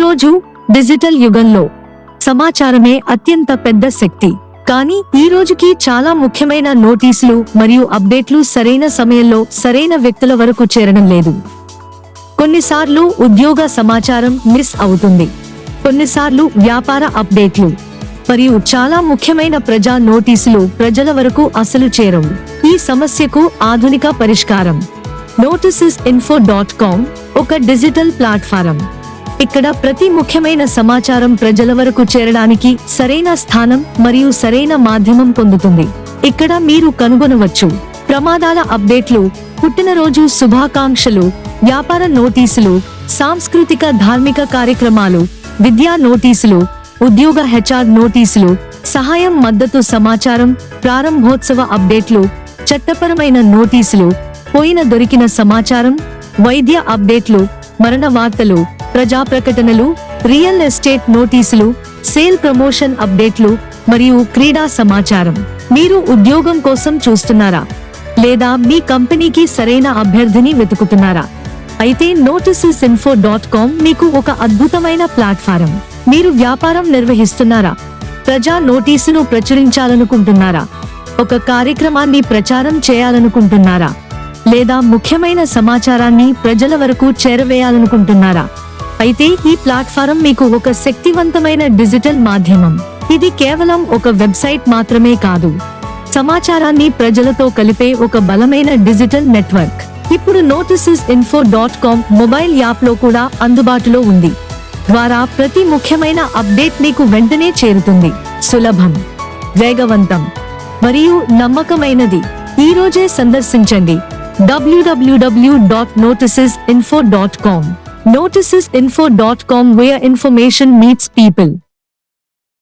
ఈరోజు డిజిటల్ యుగంలో సమాచారమే అత్యంత పెద్ద శక్తి. కానీ ఈ రోజుకి చాలా ముఖ్యమైన నోటీసులు మరియు అప్డేట్లు సరైన సమయంలో సరైన వ్యక్తుల వరకు చేరడం లేదు. కొన్నిసార్లు ఉద్యోగ సమాచారం మిస్ అవుతుంది, కొన్నిసార్లు వ్యాపార అప్డేట్లు మరియు చాలా ముఖ్యమైన ప్రజా నోటీసులు ప్రజల వరకు అసలు చేరవు. ఈ సమస్యకు ఆధునిక పరిష్కారం noticesinfo.com ఒక డిజిటల్ ప్లాట్ఫారం. ఇక్కడ ప్రతి ముఖ్యమైన సమాచారం ప్రజల వరకు చేరడానికి సరైన స్థానం మరియు సరైన మాధ్యమం పొందుతుంది. ఇక్కడ మీరు కనుగొనవచ్చు ప్రమాదాల అప్డేట్లు, పుట్టినరోజు శుభాకాంక్షలు, వ్యాపార నోటీసులు, సాంస్కృతిక ధార్మిక కార్యక్రమాలు, విద్యా నోటీసులు, ఉద్యోగ HR నోటీసులు, సహాయం మద్దతు సమాచారం, ప్రారంభోత్సవ అప్డేట్లు, చట్టపరమైన నోటీసులు, పోయిన దొరికిన సమాచారం, వైద్య అప్డేట్లు, మరణ వార్తలు, ప్రజా ప్రకటనలు, రియల్ ఎస్టేట్ నోటీసులు, సేల్ ప్రమోషన్ అప్డేట్లు మరియు క్రీడా సమాచారం. మీరు ఉద్యోగం కోసం చూస్తున్నారా లేదా మీ కంపెనీకి సరైన అభ్యర్థిని వెతుకుతున్నారా? అయితే noticesinfo.com మీకు ఒక అద్భుతమైన ప్లాట్ఫారం. మీరు వ్యాపారం నిర్వహిస్తున్నారా? ప్రజా నోటీసును ప్రచురించాలనుకుంటున్నారా? ఒక కార్యక్రమాన్ని ప్రచారం చేయాలనుకుంటున్నారా? లేదా ముఖ్యమైన సమాచారాన్ని ప్రజల వరకు చేరవేయాలనుకుంటున్నారా? అయితే ఈ ప్లాట్ఫారం మీకు ఒక శక్తివంతమైన డిజిటల్ మాధ్యమం. ఇది కేవలం ఒక వెబ్సైట్ మాత్రమే కాదు, సమాచారాన్ని ప్రజలతో కలిపే ఒక బలమైన డిజిటల్ నెట్వర్క్. ఇప్పుడు noticesinfo.com మొబైల్ యాప్లో కూడా అందుబాటులో ఉంది, ద్వారా ప్రతి ముఖ్యమైన అప్డేట్ మీకు వెంటనే చేరుతుంది. సులభం, వేగవంతం మరియు నమ్మకమైనది. ఈ రోజే సందర్శించండి www.noticesinfo.com. Noticesinfo.com, where information meets people.